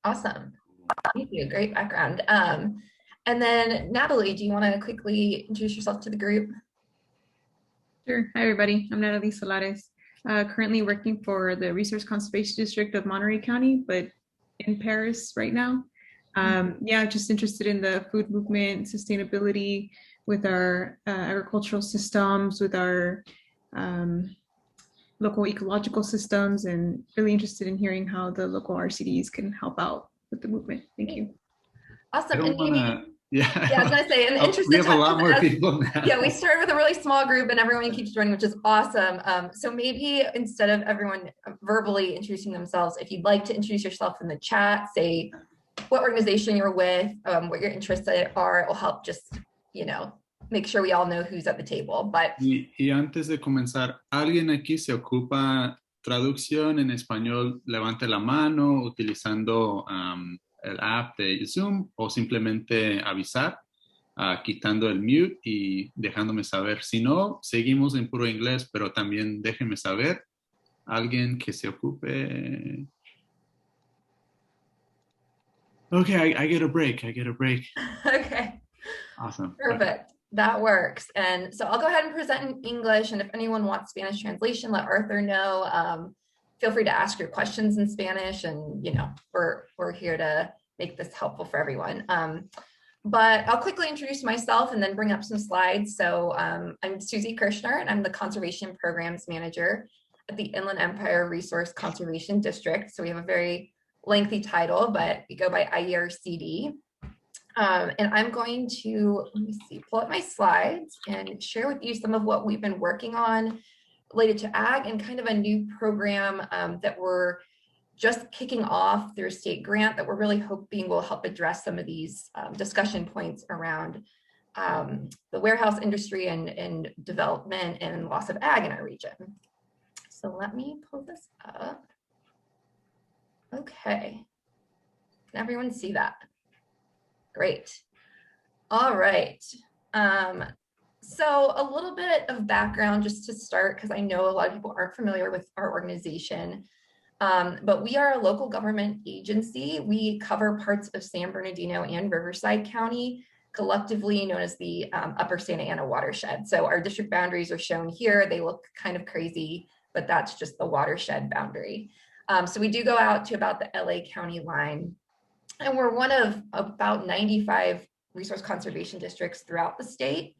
Awesome. Thank you. Great background. And then Natalie, do you want to quickly introduce yourself to the group? Sure. Hi, everybody. I'm Natalie Solares, currently working for the Resource Conservation District of Monterey County, but in Paris right now. Yeah, just interested in the food movement, sustainability with our agricultural systems, with our local ecological systems, and really interested in hearing how the local RCDs can help out with the movement. Thank you. I Awesome. And don't want to, yeah, I was going to say, in the interest we of have a time, lot more people now. yeah, we started with a really small group and everyone keeps joining, which is awesome. So maybe instead of everyone verbally introducing themselves, if you'd like to introduce yourself in the chat, say what organization you're with, what your interests are, it will help just, make sure we all know who's at the table. But Y antes de comenzar, ¿alguien aquí se ocupa traducción en español? Levante la mano utilizando el app de Zoom o simplemente avisar, quitando el mute y dejándome saber. Si no, seguimos en puro inglés, pero también déjenme saber. Alguien que se ocupe. Okay, I get a break. Okay. Awesome. Perfect. That works. And so I'll go ahead and present in English. And if anyone wants Spanish translation, let Arthur know. Feel free to ask your questions in Spanish. And, we're here to make this helpful for everyone. But I'll quickly introduce myself and then bring up some slides. So I'm Susie Kircshner, and I'm the Conservation Programs Manager at the Inland Empire Resource Conservation District. So we have a very lengthy title, but we go by Iarcd. And I'm going to, pull up my slides and share with you some of what we've been working on related to ag and kind of a new program that we're just kicking off through a state grant that we're really hoping will help address some of these discussion points around the warehouse industry and development and loss of ag in our region. So let me pull this up. Okay, can everyone see that? Great. All right. So a little bit of background just to start, because I know a lot of people aren't familiar with our organization, but we are a local government agency. We cover parts of San Bernardino and Riverside County, collectively known as the Upper Santa Ana watershed. So our district boundaries are shown here. They look kind of crazy, but that's just the watershed boundary. So we do go out to about the LA County line. And we're one of about 95 resource conservation districts throughout the state.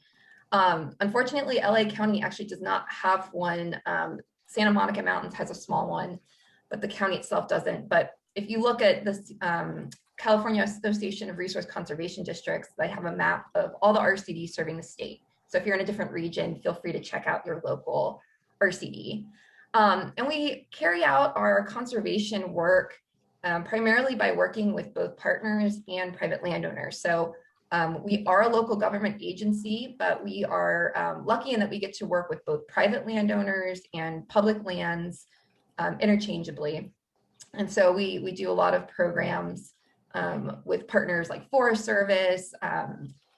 Unfortunately, LA County actually does not have one. Santa Monica Mountains has a small one, but the county itself doesn't. But if you look at this California Association of Resource Conservation Districts, they have a map of all the RCDs serving the state. So if you're in a different region, feel free to check out your local RCD. And we carry out our conservation work primarily by working with both partners and private landowners. So we are a local government agency, but we are lucky in that we get to work with both private landowners and public lands interchangeably. And so we do a lot of programs with partners like Forest Service,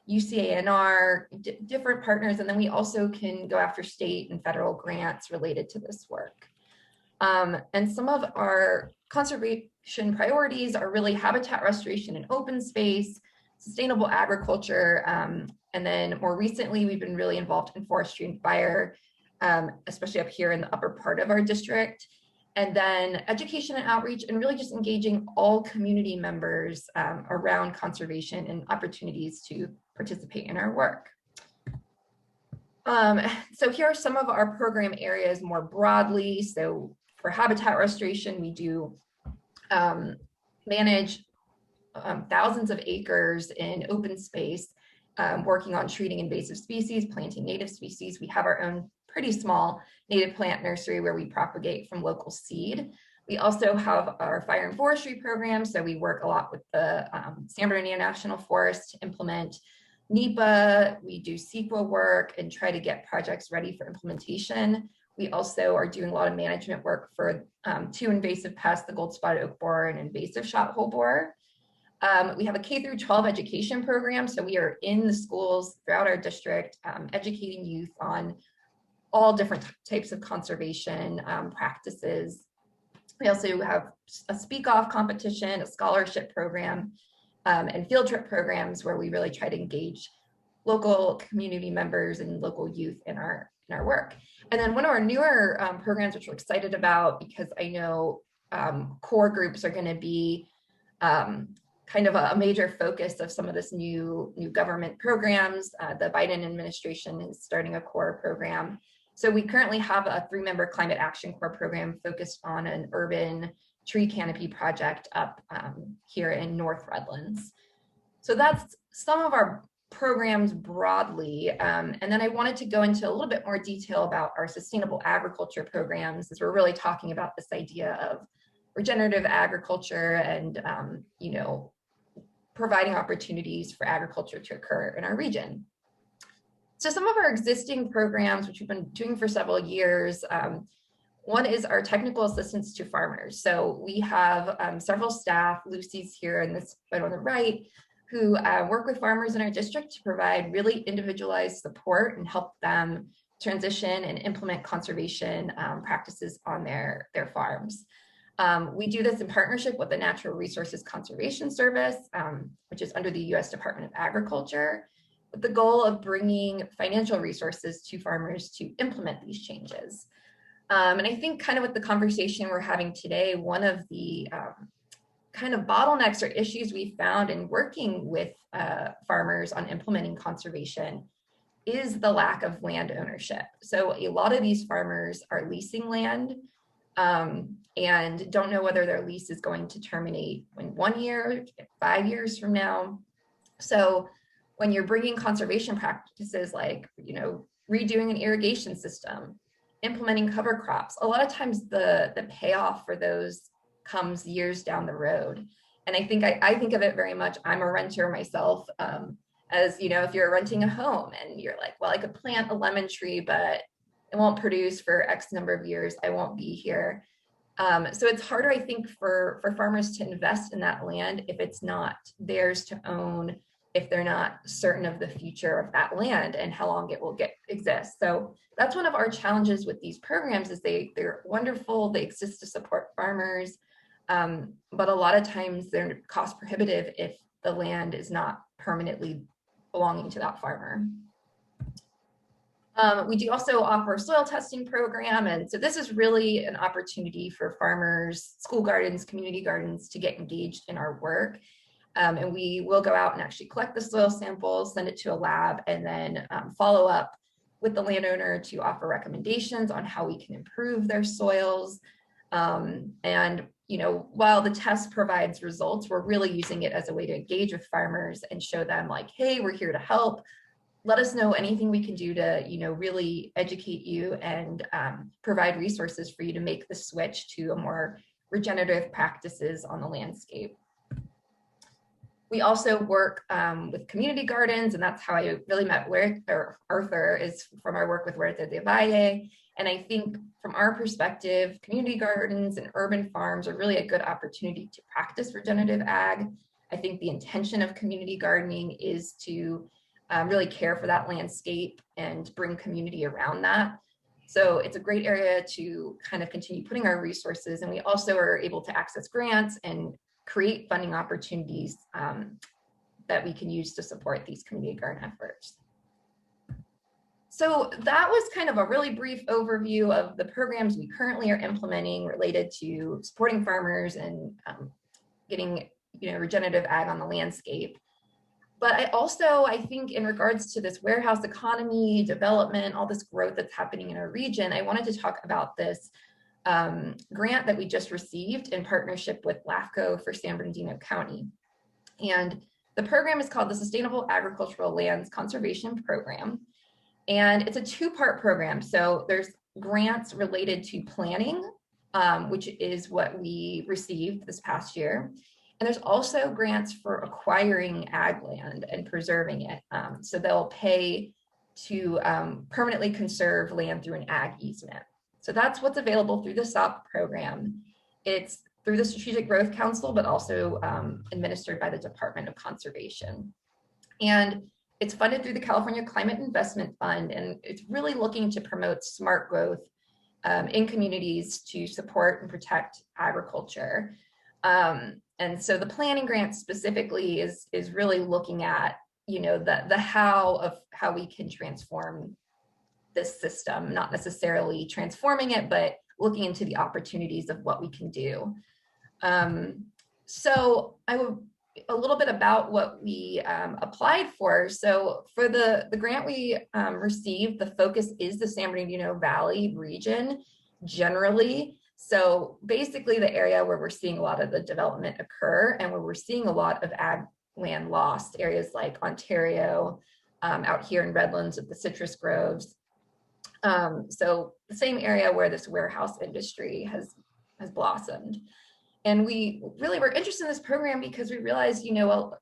UCANR, different partners. And then we also can go after state and federal grants related to this work. And some of our conservation priorities are really habitat restoration and open space, sustainable agriculture, and then more recently, we've been really involved in forestry and fire, especially up here in the upper part of our district, and then education and outreach, and really just engaging all community members around conservation and opportunities to participate in our work. So here are some of our program areas more broadly. So for habitat restoration, we do manage thousands of acres in open space, working on treating invasive species, planting native species. We have our own pretty small native plant nursery where we propagate from local seed. We also have our fire and forestry program. So we work a lot with the San Bernardino National Forest to implement NEPA. We do CEQA work and try to get projects ready for implementation. We also are doing a lot of management work for two invasive pests, the gold-spotted oak borer and invasive shot-hole borer. We have a K through 12 education program. So we are in the schools throughout our district, educating youth on all different types of conservation practices. We also have a speak-off competition, a scholarship program, and field trip programs where we really try to engage local community members and local youth in our work. And then one of our newer programs, which we're excited about, because I know core groups are going to be kind of a major focus of some of this new government programs. The Biden administration is starting a core program. So we currently have a 3-member climate action core program focused on an urban tree canopy project up here in North Redlands. So that's some of our programs broadly. And then I wanted to go into a little bit more detail about our sustainable agriculture programs, as we're really talking about this idea of regenerative agriculture and, you know, providing opportunities for agriculture to occur in our region. So some of our existing programs, which we've been doing for several years, one is our technical assistance to farmers. So we have several staff, Lucy's here in this right on the right, who work with farmers in our district to provide really individualized support and help them transition and implement conservation practices on their farms. We do this in partnership with the Natural Resources Conservation Service, which is under the U.S. Department of Agriculture, with the goal of bringing financial resources to farmers to implement these changes. And I think kind of with the conversation we're having today, one of the kind of bottlenecks or issues we found in working with farmers on implementing conservation is the lack of land ownership. So a lot of these farmers are leasing land and don't know whether their lease is going to terminate in 1 year, 5 years from now. So when you're bringing conservation practices like, you know, redoing an irrigation system, implementing cover crops, a lot of times the payoff for those comes years down the road. And I think I think of it very much, I'm a renter myself, as, you know, if you're renting a home and you're like, well, I could plant a lemon tree, but it won't produce for X number of years, I won't be here. So it's harder, I think, for farmers to invest in that land if it's not theirs to own, if they're not certain of the future of that land and how long it will exist. So that's one of our challenges with these programs is they're wonderful, they exist to support farmers, but a lot of times they're cost prohibitive if the land is not permanently belonging to that farmer. We do also offer a soil testing program. And so this is really an opportunity for farmers, school gardens, community gardens to get engaged in our work. And we will go out and actually collect the soil samples, send it to a lab, and then follow up with the landowner to offer recommendations on how we can improve their soils. And, you know, while the test provides results, we're really using it as a way to engage with farmers and show them like, hey, we're here to help. Let us know anything we can do to, you know, really educate you and provide resources for you to make the switch to a more regenerative practices on the landscape. We also work with community gardens, and that's how I really met Arthur, is from our work with Huerta de Valle. And I think from our perspective, community gardens and urban farms are really a good opportunity to practice regenerative ag. I think the intention of community gardening is to really care for that landscape and bring community around that. So it's a great area to kind of continue putting our resources, and we also are able to access grants and create funding opportunities that we can use to support these community garden efforts. So that was kind of a really brief overview of the programs we currently are implementing related to supporting farmers and getting, you know, regenerative ag on the landscape. But I think in regards to this warehouse economy, development, all this growth that's happening in our region, I wanted to talk about this grant that we just received in partnership with LAFCO for San Bernardino County. And the program is called the Sustainable Agricultural Lands Conservation Program. And it's a 2-part program. So there's grants related to planning, which is what we received this past year. And there's also grants for acquiring ag land and preserving it. So they'll pay to permanently conserve land through an ag easement. So that's what's available through the SOP program. It's through the Strategic Growth Council, but also administered by the Department of Conservation. And it's funded through the California Climate Investment Fund, and it's really looking to promote smart growth in communities to support and protect agriculture. And so the planning grant specifically is really looking at, the how of how we can transform this system, not necessarily transforming it, but looking into the opportunities of what we can do. So a little bit about what we applied for. So for the grant we received, the focus is the San Bernardino Valley region generally. So basically the area where we're seeing a lot of the development occur and where we're seeing a lot of ag land lost, areas like Ontario, out here in Redlands with the citrus groves. So the same area where this warehouse industry has blossomed. And we really were interested in this program because we realized,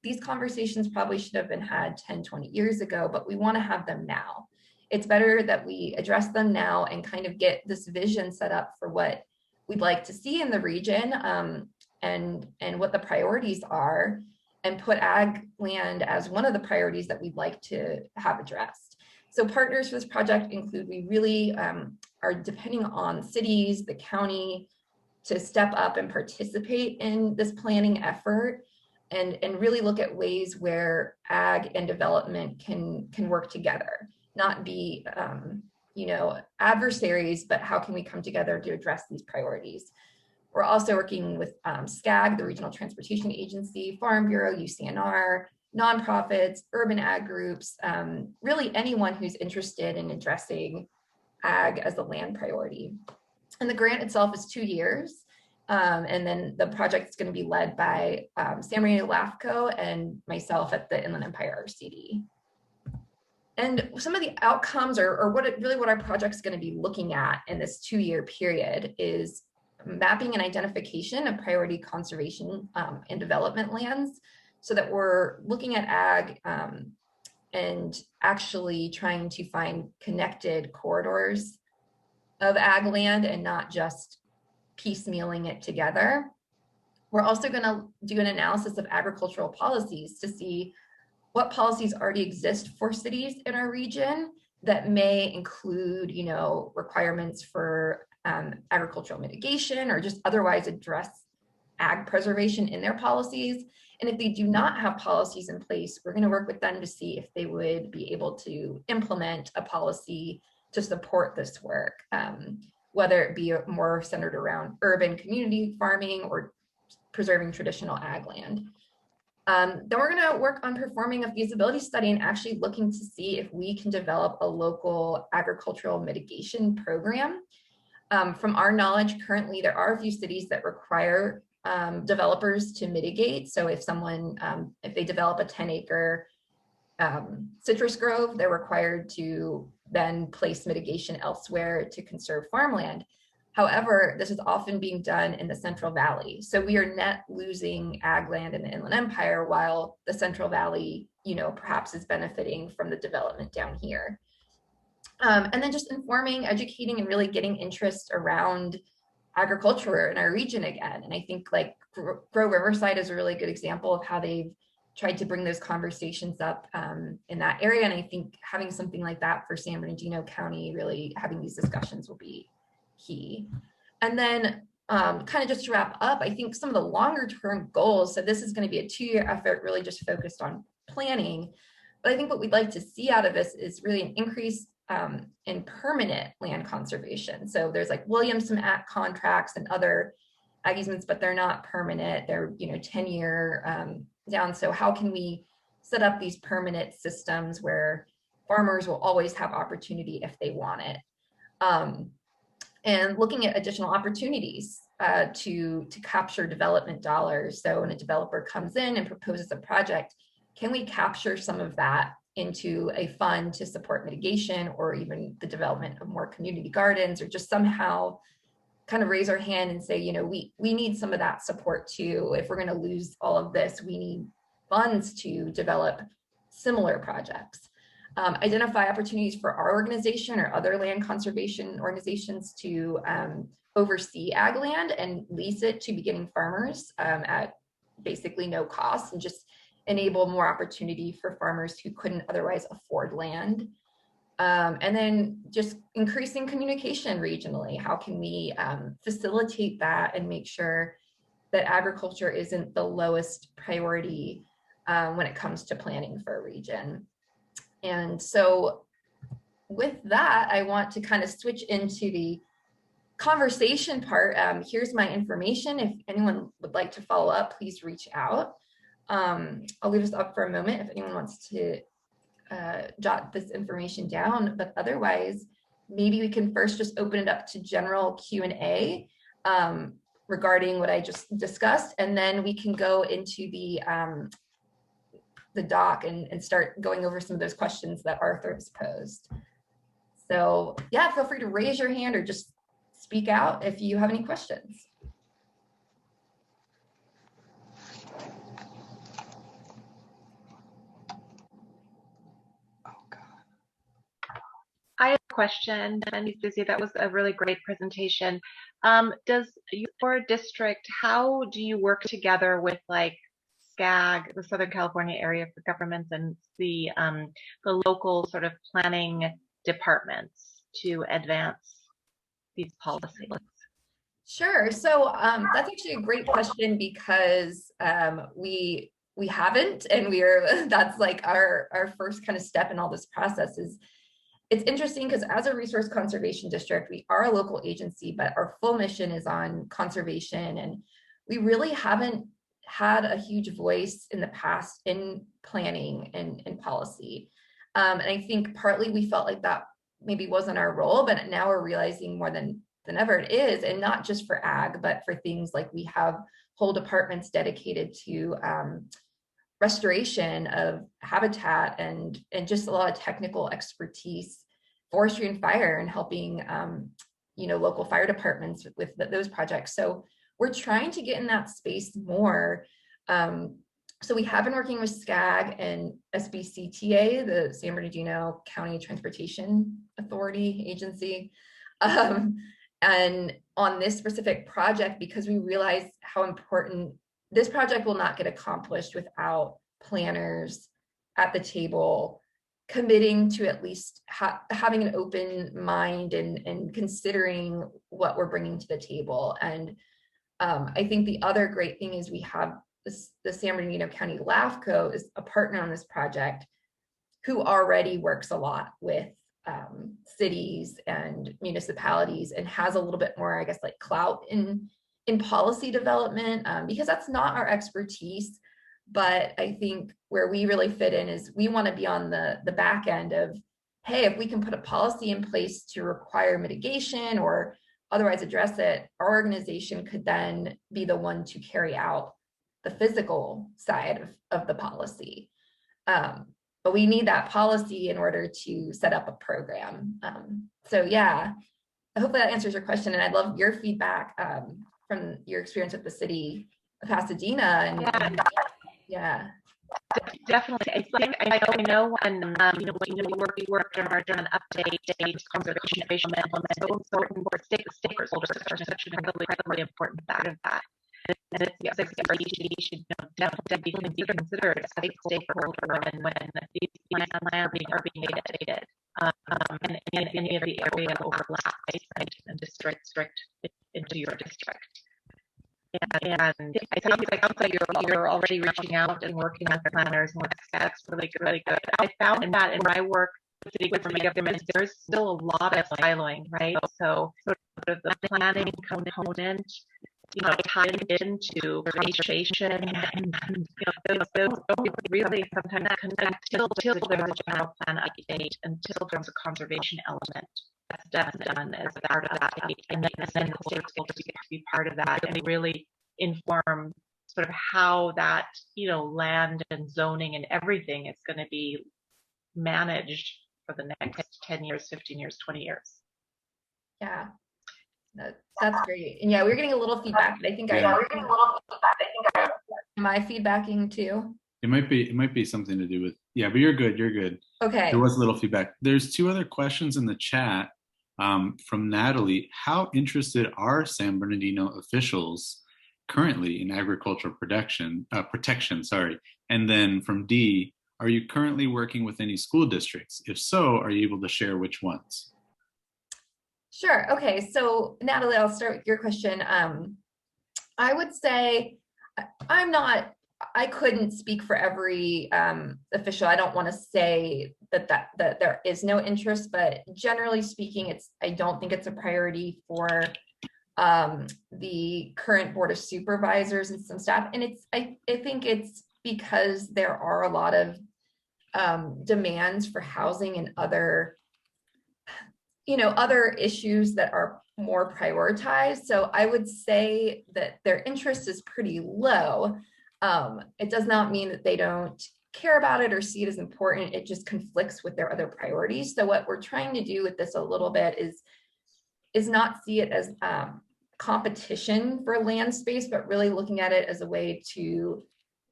these conversations probably should have been had 10, 20 years ago, but we want to have them now. It's better that we address them now and kind of get this vision set up for what we'd like to see in the region, and what the priorities are, and put ag land as one of the priorities that we'd like to have addressed. So partners for this project include, we really are depending on cities, the county, to step up and participate in this planning effort, and really look at ways where ag and development can work together, not be adversaries, but how can we come together to address these priorities. We're also working with SCAG, the Regional Transportation Agency, Farm Bureau, UCNR, nonprofits, urban ag groups, really anyone who's interested in addressing ag as a land priority. And the grant itself is 2 years. And then the project is going to be led by San Marino LAFCO and myself at the Inland Empire RCD. And some of the outcomes, or what our project is going to be looking at in this 2-year period, is mapping and identification of priority conservation and development lands, so that we're looking at ag and actually trying to find connected corridors of ag land and not just piecemealing it together. We're also going to do an analysis of agricultural policies to see what policies already exist for cities in our region that may include, requirements for agricultural mitigation, or just otherwise address ag preservation in their policies. And if they do not have policies in place, we're going to work with them to see if they would be able to implement a policy to support this work, whether it be more centered around urban community farming or preserving traditional ag land. Then we're going to work on performing a feasibility study and actually looking to see if we can develop a local agricultural mitigation program. From our knowledge, currently there are a few cities that require developers to mitigate. So if they develop a 10-acre citrus grove, they're required to then place mitigation elsewhere to conserve farmland. However, this is often being done in the Central Valley. So we are net losing ag land in the Inland Empire, while the Central Valley, perhaps is benefiting from the development down here. And then just informing, educating, and really getting interest around agriculture in our region again. And I think Grow Riverside is a really good example of how they've tried to bring those conversations up in that area. And I think having something like that for San Bernardino County, really having these discussions will be key. And then kind of just to wrap up, I think some of the longer term goals, so this is going to be a 2-year effort really just focused on planning, but I think what we'd like to see out of this is really an increase in permanent land conservation. So there's Williamson Act contracts and other ag easements, but they're not permanent. They're 10-year down. So how can we set up these permanent systems where farmers will always have opportunity if they want it? And looking at additional opportunities to capture development dollars. So when a developer comes in and proposes a project, can we capture some of that into a fund to support mitigation, or even the development of more community gardens, or just somehow kind of raise our hand and say, we need some of that support too. If we're going to lose all of this, we need funds to develop similar projects. Identify opportunities for our organization or other land conservation organizations to oversee ag land and lease it to beginning farmers at basically no cost, and just enable more opportunity for farmers who couldn't otherwise afford land. And then just increasing communication regionally. How can we facilitate that and make sure that agriculture isn't the lowest priority when it comes to planning for a region? And so with that, I want to kind of switch into the conversation part. Here's my information. If anyone would like to follow up, please reach out. I'll leave this up for a moment if anyone wants to jot this information down, but otherwise, maybe we can first just open it up to general Q&A regarding what I just discussed, and then we can go into the doc and start going over some of those questions that Arthur has posed. So yeah, feel free to raise your hand or just speak out if you have any questions. I have a question, and Susie, that was a really great presentation. Does your district, how do you work together with like SCAG, the Southern California Area for Governments, and the local sort of planning departments to advance these policies? Sure. So that's actually a great question because we haven't, and that's like our first kind of step in all this process. Is it's interesting because as a resource conservation district, we are a local agency, but our full mission is on conservation, and we really haven't had a huge voice in the past in planning and policy. And I think partly we felt like that maybe wasn't our role, but now we're realizing more than ever it is, and not just for ag, but for things like we have whole departments dedicated to restoration of habitat and just a lot of technical expertise, forestry and fire, and helping local fire departments with those projects. So we're trying to get in that space more. So we have been working with SCAG and SBCTA, the San Bernardino County Transportation Authority agency, and on this specific project, because we realize how important this project will not get accomplished without planners at the table committing to at least having an open mind and considering what we're bringing to the table. And I think the other great thing is we have the San Bernardino County LAFCO is a partner on this project who already works a lot with cities and municipalities and has a little bit more, I guess, like clout in policy development, because that's not our expertise. But I think where we really fit in is we want to be on the back end of, hey, if we can put a policy in place to require mitigation or otherwise address it, our organization could then be the one to carry out the physical side of the policy. But we need that policy in order to set up a program. So yeah, I hope that answers your question. And I'd love your feedback from your experience with the city of Pasadena. And yeah. Definitely. I know when we worked on an update conservation implement, so important for stakeholders are such an incredibly important part of that. And it's RCD should definitely be considered as a stakeholder when these plans are being updated. And any of the area overlap and district into your district. And it sounds like you're already reaching out and working with the planners, and that's really good. I found that in my work with city government, there's still a lot of siloing, right? So sort of the planning component, tied into conservation, and those really sometimes connect until there's a general plan update, until there's a conservation element that's done as part of that, and then stakeholders get to be part of that and really inform sort of how that land and zoning and everything is going to be managed for the next 10 years, 15 years, 20 years. Yeah, that's great. And yeah, we're getting a little feedback, but I think am I feedbacking too? It might be something to do with, yeah, but you're good. Okay. There was a little feedback. There's two other questions in the chat from Natalie. How interested are San Bernardino officials currently in agricultural protection? And then from D, Are you currently working with any school districts? If so, are you able to share which ones? Sure. Okay. So Natalie, I'll start with your question. I would say I couldn't speak for every official. I don't want to say that there is no interest, but generally speaking, I don't think it's a priority for the current Board of Supervisors and some staff. And I think it's because there are a lot of demands for housing and other issues that are more prioritized. So I would say that their interest is pretty low. It does not mean that they don't care about it or see it as important. It just conflicts with their other priorities. So what we're trying to do with this a little bit is not see it as competition for land space, but really looking at it as a way to,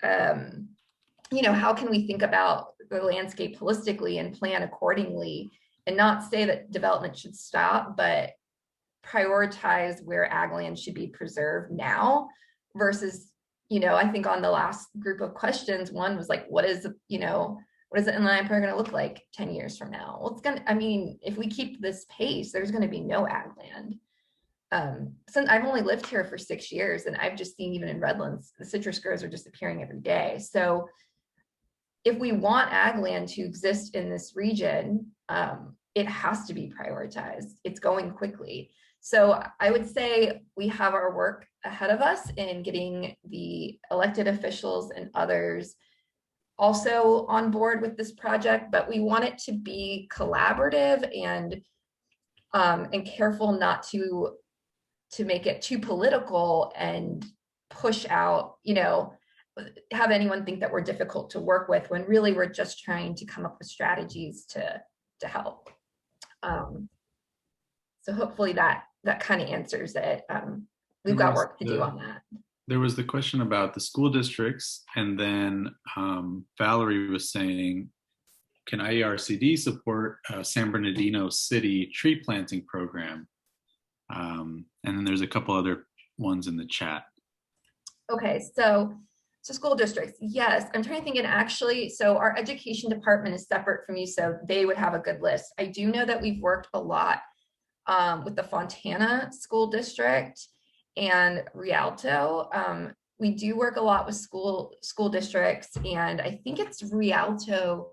how can we think about the landscape holistically and plan accordingly, and not say that development should stop, but prioritize where ag land should be preserved now versus, I think on the last group of questions, one was like, what is the inland empire going to look like 10 years from now? Well, if we keep this pace, there's going to be no ag land. Since I've only lived here for 6 years, and I've just seen, even in Redlands, the citrus groves are disappearing every day. So if we want ag land to exist in this region, it has to be prioritized. It's going quickly. So I would say we have our work ahead of us in getting the elected officials and others also on board with this project, but we want it to be collaborative and careful not to make it too political and push out, have anyone think that we're difficult to work with, when really we're just trying to come up with strategies to help. So hopefully that kind of answers it. We've got work to do on that. There was the question about the school districts, and then Valerie was saying, can Iarcd support San Bernardino City tree planting program? And then there's a couple other ones in the chat. Okay, so school districts, yes. I'm trying to think, and actually, so our education department is separate from you, so they would have a good list. I do know that we've worked a lot with the Fontana School District and Rialto. We do work a lot with school districts, and I think it's Rialto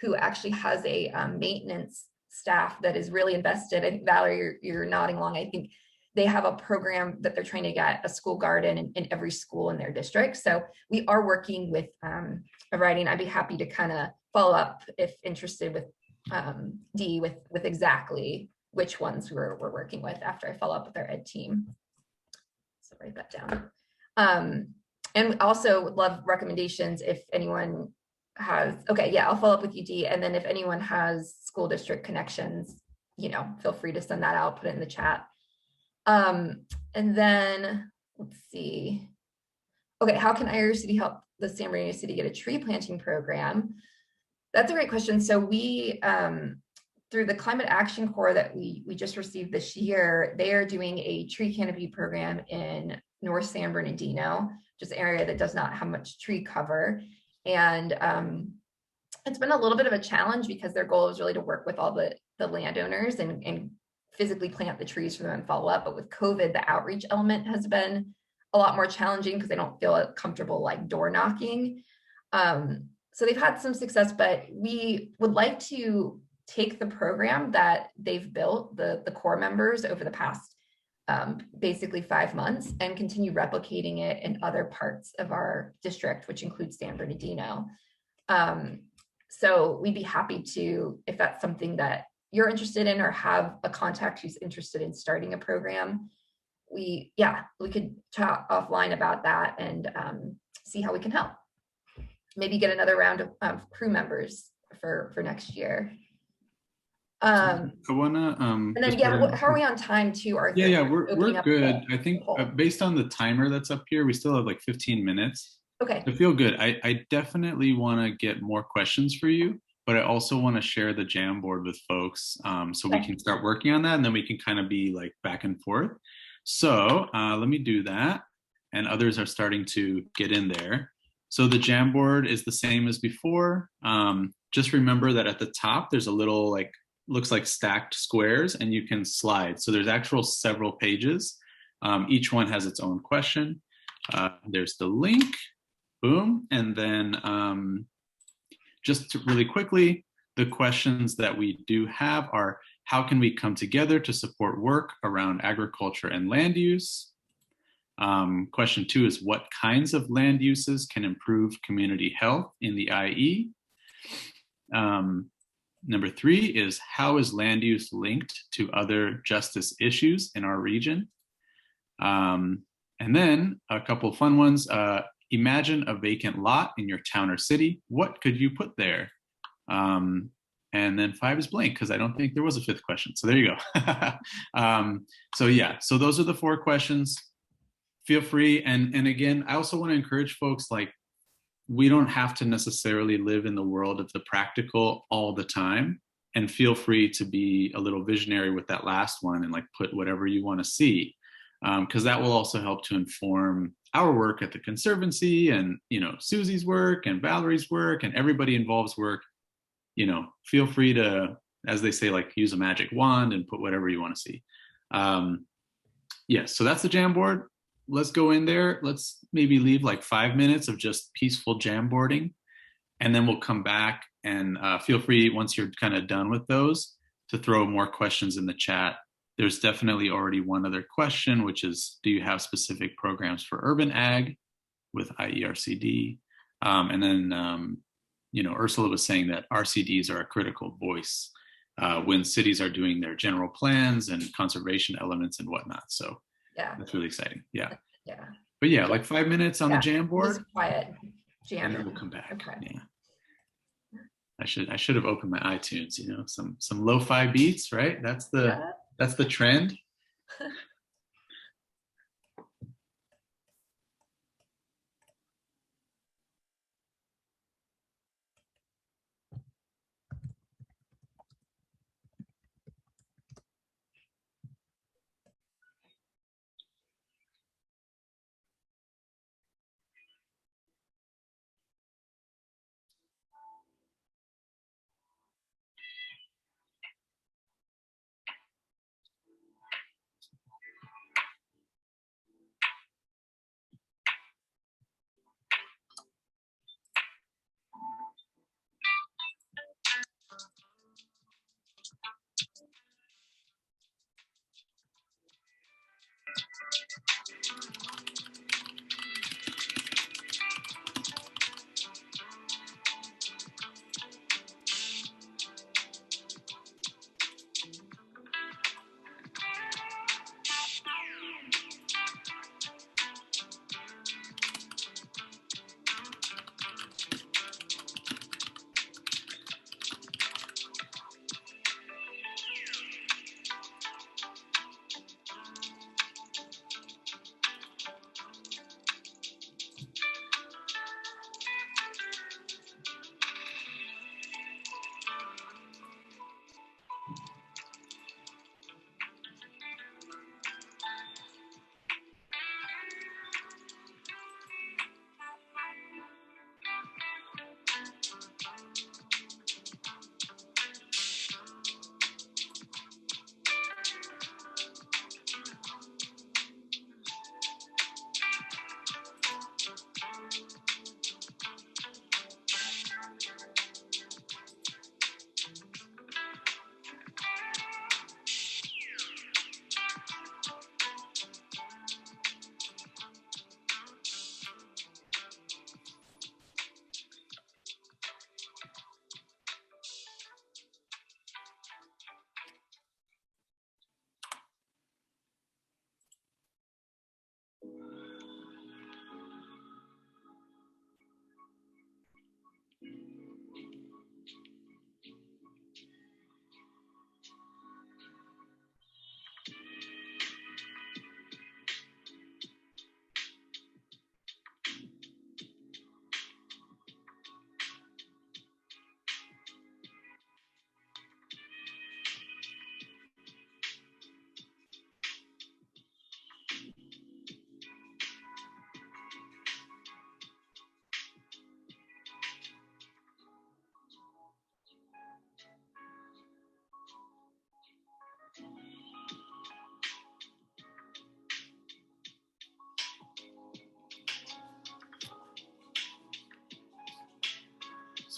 who actually has a maintenance staff that is really invested. And Valerie, you're nodding along. I think they have a program that they're trying to get a school garden in every school in their district. So we are working with a writing. I'd be happy to kind of follow up if interested with Dee with exactly which ones we're working with after I follow up with our ed team. So write that down. And also would love recommendations if anyone has, okay, yeah, I'll follow up with you, Dee. And then if anyone has school district connections, feel free to send that out, put it in the chat. And then let's see. Okay, how can Iarcd help the San Bernardino City get a tree planting program? That's a great question. So we, through the Climate Action Corps that we just received this year, they are doing a tree canopy program in North San Bernardino, just an area that does not have much tree cover. And it's been a little bit of a challenge because their goal is really to work with all the landowners and physically plant the trees for them and follow up. But with COVID, the outreach element has been a lot more challenging because they don't feel comfortable like door knocking. So they've had some success, but we would like to take the program that they've built, the core members over the past basically 5 months, and continue replicating it in other parts of our district, which includes San Bernardino. So we'd be happy to, if that's something that you're interested in or have a contact who's interested in starting a program, we could chat offline about that and see how we can help. Maybe get another round of crew members for next year. I wanna and then how are we on time too, Arthur? Yeah, we're good. I think based on the timer that's up here, we still have like 15 minutes. Okay. I feel good. I definitely want to get more questions for you, but I also want to share the Jamboard with folks so we can start working on that, and then we can kind of be like back and forth. So let me do that, and others are starting to get in there. So the Jamboard is the same as before. Just remember that at the top, there's a little like, looks like stacked squares and you can slide. So there's actual several pages. Each one has its own question. There's the link, boom. And then just really quickly, the questions that we do have are, how can we come together to support work around agriculture and land use? Question 2 is, what kinds of land uses can improve community health in the IE? Number 3 is, how is land use linked to other justice issues in our region? And then a couple of fun ones. Imagine a vacant lot in your town or city. What could you put there? And then 5 is blank because I don't think there was a 5th question. So there you go. So yeah, so those are the 4 questions. Feel free. And again, I also want to encourage folks, like, we don't have to necessarily live in the world of the practical all the time, and feel free to be a little visionary with that last one and like put whatever you want to see. Because that will also help to inform our work at the Conservancy and, you know, Susie's work and Valerie's work and everybody involved's work. You know, feel free to, as they say, like, use a magic wand and put whatever you want to see. Yes, so that's the Jamboard. Let's go in there. Let's maybe leave like 5 minutes of just peaceful Jamboarding, and then we'll come back and feel free, once you're kind of done with those, to throw more questions in the chat. There's definitely already one other question, which is, do you have specific programs for urban ag with Iarcd? And then, you know, Ursula was saying that RCDs are a critical voice when cities are doing their general plans and conservation elements and whatnot. So Yeah. that's really exciting. Yeah. Yeah. But yeah, like 5 minutes on the Jamboard. Just quiet jam. And then we'll come back. Okay. Yeah. I should have opened my iTunes, you know, some lo-fi beats, right? That's the trend.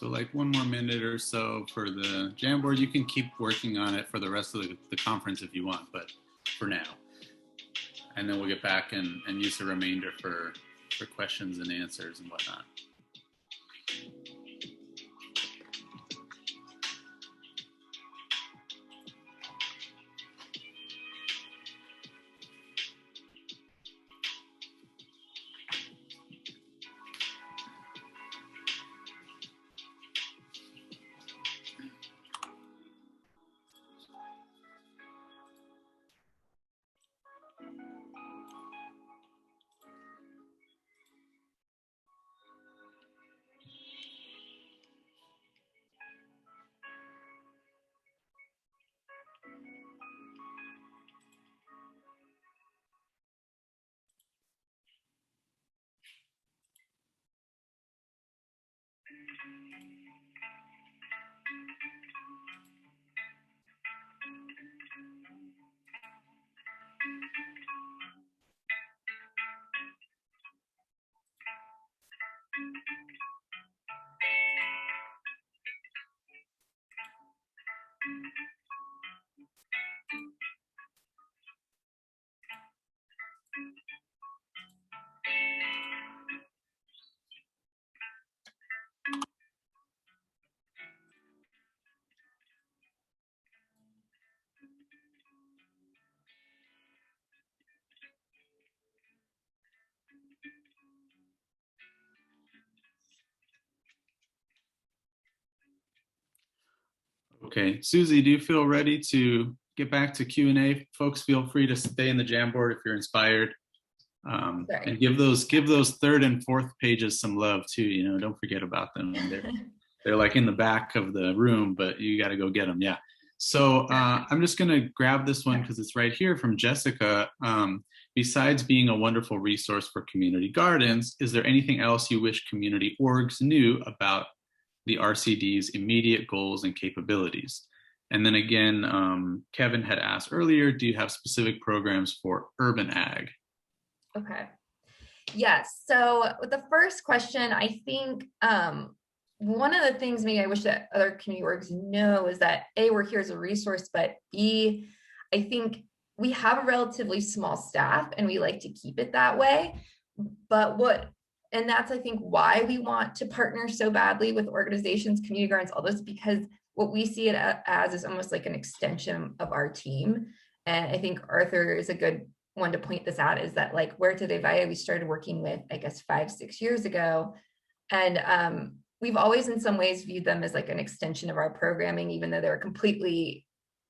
So like 1 more minute or so for the Jamboard. You can keep working on it for the rest of the conference if you want, but for now. And then we'll get back and use the remainder for questions and answers and whatnot. Okay, Susie, do you feel ready to get back to Q&A? Folks, feel free to stay in the Jamboard if you're inspired. And give those third and fourth pages some love too. You know, don't forget about them. They're like in the back of the room, but you got to go get them. Yeah. So I'm just going to grab this one because it's right here from Jessica. Besides being a wonderful resource for community gardens, is there anything else you wish community orgs knew about the RCD's immediate goals and capabilities? And then again, Kevin had asked earlier, do you have specific programs for urban ag? Okay. Yes. So with the first question, I think one of the things maybe I wish that other community orgs know is that A, we're here as a resource, but B, I think we have a relatively small staff and we like to keep it that way. And that's, I think, why we want to partner so badly with organizations, community gardens, all this, because what we see it as is almost like an extension of our team. And I think Arthur is a good one to point this out, is that like Huerta de Valle, we started working with, I guess, 5-6 years ago. And we've always in some ways viewed them as like an extension of our programming, even though they're completely,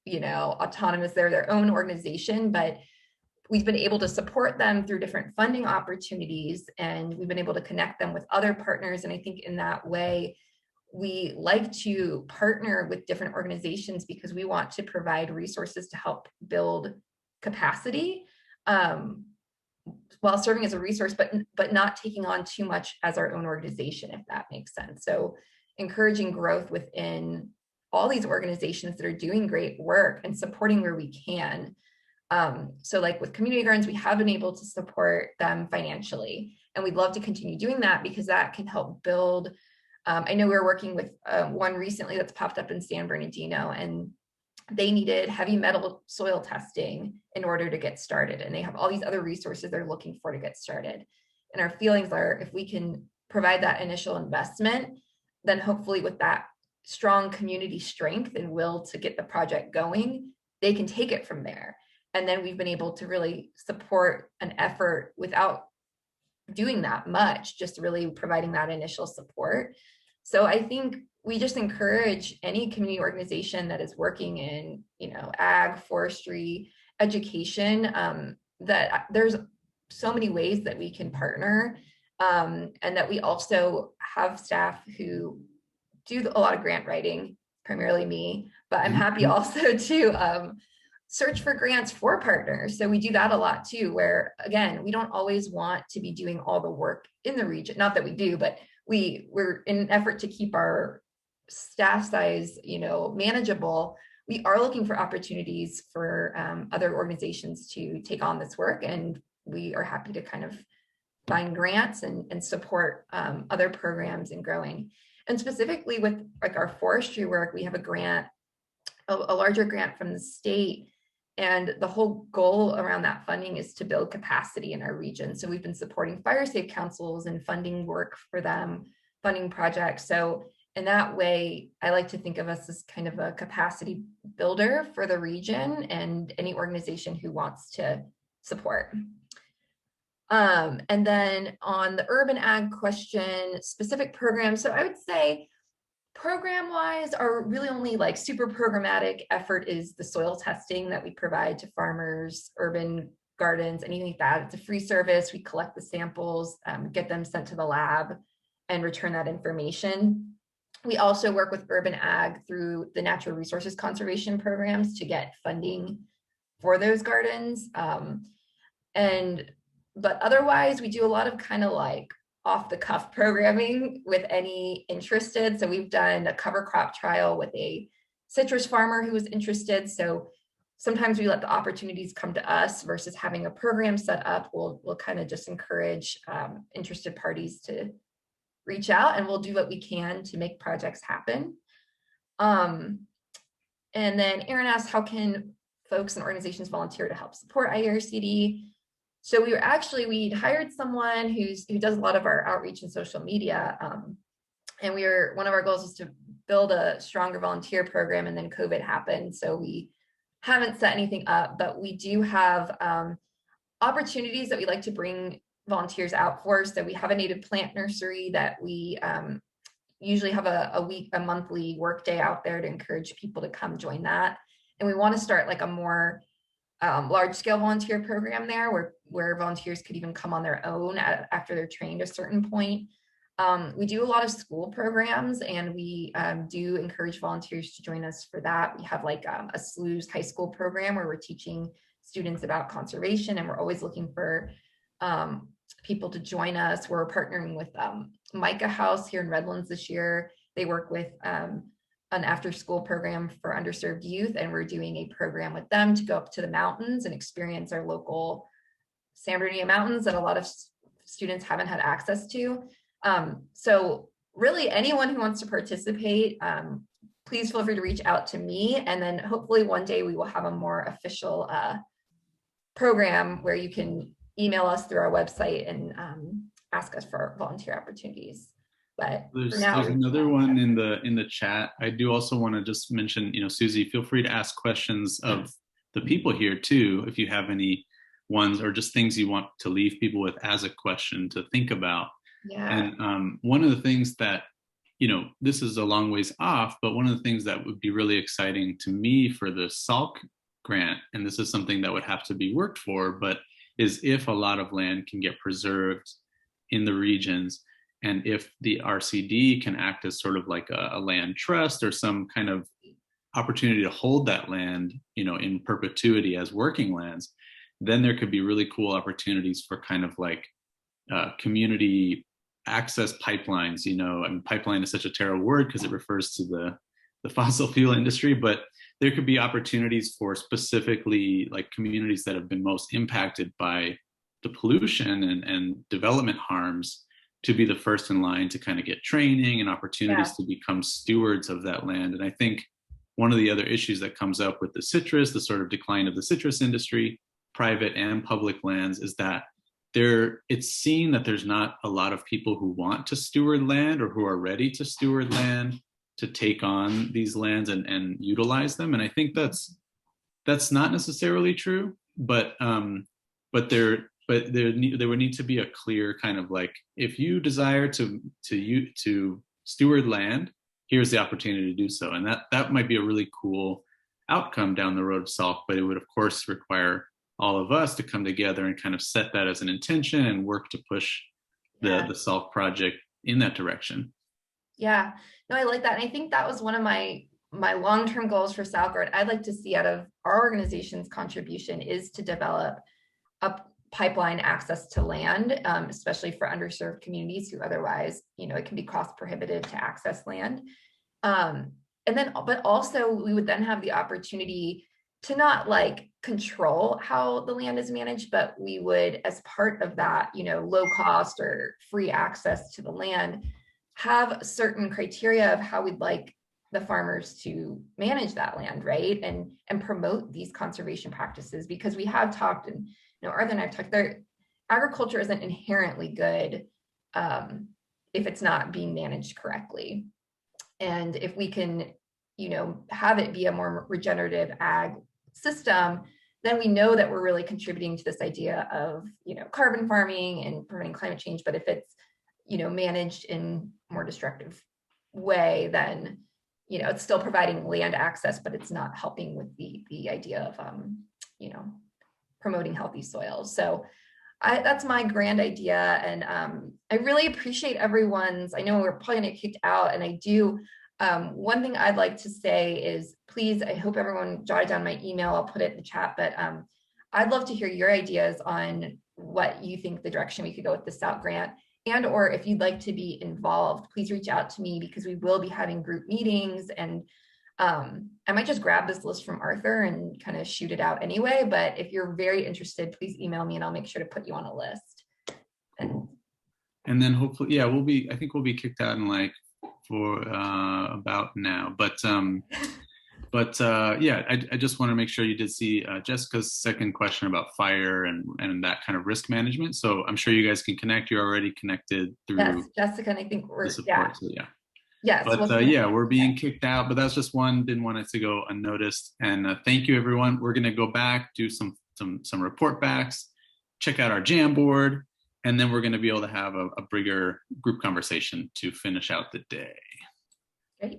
you know, autonomous. They're their own organization, but we've been able to support them through different funding opportunities, and we've been able to connect them with other partners. And I think in that way, we like to partner with different organizations because we want to provide resources to help build capacity while serving as a resource, but not taking on too much as our own organization, if that makes sense. So encouraging growth within all these organizations that are doing great work and supporting where we can. So like with community gardens, we have been able to support them financially, and we'd love to continue doing that because that can help build. I know we're working with one recently that's popped up in San Bernardino, and they needed heavy metal soil testing in order to get started. And they have all these other resources they're looking for to get started. And our feelings are, if we can provide that initial investment, then hopefully with that strong community strength and will to get the project going, they can take it from there. And then we've been able to really support an effort without doing that much, just really providing that initial support. So I think we just encourage any community organization that is working in, you know, ag, forestry, education, that there's so many ways that we can partner, and that we also have staff who do a lot of grant writing, primarily me, but I'm happy also to search for grants for partners. So we do that a lot too, where again, we don't always want to be doing all the work in the region. Not that we do, but we're in an effort to keep our staff size, you know, manageable. We are looking for opportunities for other organizations to take on this work, and we are happy to kind of find grants and support other programs in growing. And specifically with like our forestry work, we have a grant, a larger grant from the state. And the whole goal around that funding is to build capacity in our region. So we've been supporting fire safe councils and funding work for them, funding projects. So in that way, I like to think of us as kind of a capacity builder for the region and any organization who wants to support. And then on the urban ag question, specific programs. So I would say program-wise, our really only like super programmatic effort is the soil testing that we provide to farmers, urban gardens, anything like that. It's a free service. We collect the samples, get them sent to the lab, and return that information. We also work with urban ag through the natural resources conservation programs to get funding for those gardens. But otherwise, we do a lot of kind of like off the cuff programming with any interested. So we've done a cover crop trial with a citrus farmer who was interested. So sometimes we let the opportunities come to us versus having a program set up. We'll kind of just encourage interested parties to reach out, and we'll do what we can to make projects happen. And then Aaron asked, how can folks and organizations volunteer to help support Iarcd? So we'd hired someone who does a lot of our outreach and social media. And one of our goals was to build a stronger volunteer program, and then COVID happened. So we haven't set anything up, but we do have opportunities that we like to bring volunteers out for. So we have a native plant nursery that we usually have a monthly work day out there to encourage people to come join that. And we want to start like a more large scale volunteer program there where volunteers could even come on their own after they're trained a certain point. We do a lot of school programs, and we do encourage volunteers to join us for that. We have like a SLUES high school program where we're teaching students about conservation, and we're always looking for people to join us. We're partnering with Micah House here in Redlands this year. They work with an after-school program for underserved youth, and we're doing a program with them to go up to the mountains and experience our local San Bernardino mountains that a lot of students haven't had access to. So really anyone who wants to participate, please feel free to reach out to me, and then hopefully one day we will have a more official program where you can email us through our website and ask us for volunteer opportunities. But there's now, another one in the chat. I do also want to just mention, Susie, feel free to ask questions of the people here too, if you have any ones or just things you want to leave people with as a question to think about. Yeah. And one of the things that, this is a long ways off, but one of the things that would be really exciting to me for the SALC grant, and this is something that would have to be worked for, but is if a lot of land can get preserved in the regions, and if the RCD can act as sort of like a land trust or some kind of opportunity to hold that land, in perpetuity as working lands, then there could be really cool opportunities for kind of like community access pipelines. Pipeline is such a terrible word because it refers to the fossil fuel industry, but there could be opportunities for specifically like communities that have been most impacted by the pollution and development harms to be the first in line to kind of get training and opportunities to become stewards of that land. And I think one of the other issues that comes up with the sort of decline of the citrus industry, private and public lands, is that it's seen that there's not a lot of people who want to steward land or who are ready to steward land, to take on these lands and utilize them. And I think that's not necessarily true, but there would need to be a clear kind of like, if you desire to steward land, here's the opportunity to do so. And that might be a really cool outcome down the road of SALC, but it would of course require all of us to come together and kind of set that as an intention and work to push the SALC project in that direction. Yeah, no, I like that. And I think that was one of my long-term goals for SALC. I'd like to see out of our organization's contribution is to develop a pipeline access to land, especially for underserved communities who otherwise, it can be cost prohibitive to access land. But also we would then have the opportunity to not like control how the land is managed, but we would, as part of that, low cost or free access to the land, have certain criteria of how we'd like the farmers to manage that land, right? And promote these conservation practices, because we have talked, and Arthur and I've talked there, agriculture isn't inherently good if it's not being managed correctly. And if we can, have it be a more regenerative ag system, then we know that we're really contributing to this idea of, carbon farming and preventing climate change. But if it's, managed in a more destructive way, then, it's still providing land access, but it's not helping with the idea of, promoting healthy soils. So that's my grand idea. And I really appreciate everyone's, I know we're probably gonna get kicked out, and I do. One thing I'd like to say is, please, I hope everyone jotted down my email. I'll put it in the chat, but I'd love to hear your ideas on what you think the direction we could go with the SOUT grant, and or if you'd like to be involved, please reach out to me, because we will be having group meetings, and I might just grab this list from Arthur and kind of shoot it out anyway. But if you're very interested, please email me and I'll make sure to put you on a list. And then hopefully, yeah, I think we'll be kicked out in for about now. But yeah, I just want to make sure you did see Jessica's second question about fire and that kind of risk management. So I'm sure you guys can connect. You're already connected through. Yes, Jessica, and I think we're, support, so yeah. Yes. But yeah, we're being kicked out, but that's just one, didn't want it to go unnoticed. And thank you, everyone. We're going to go back, do some report backs, check out our Jamboard, and then we're going to be able to have a bigger group conversation to finish out the day. Great.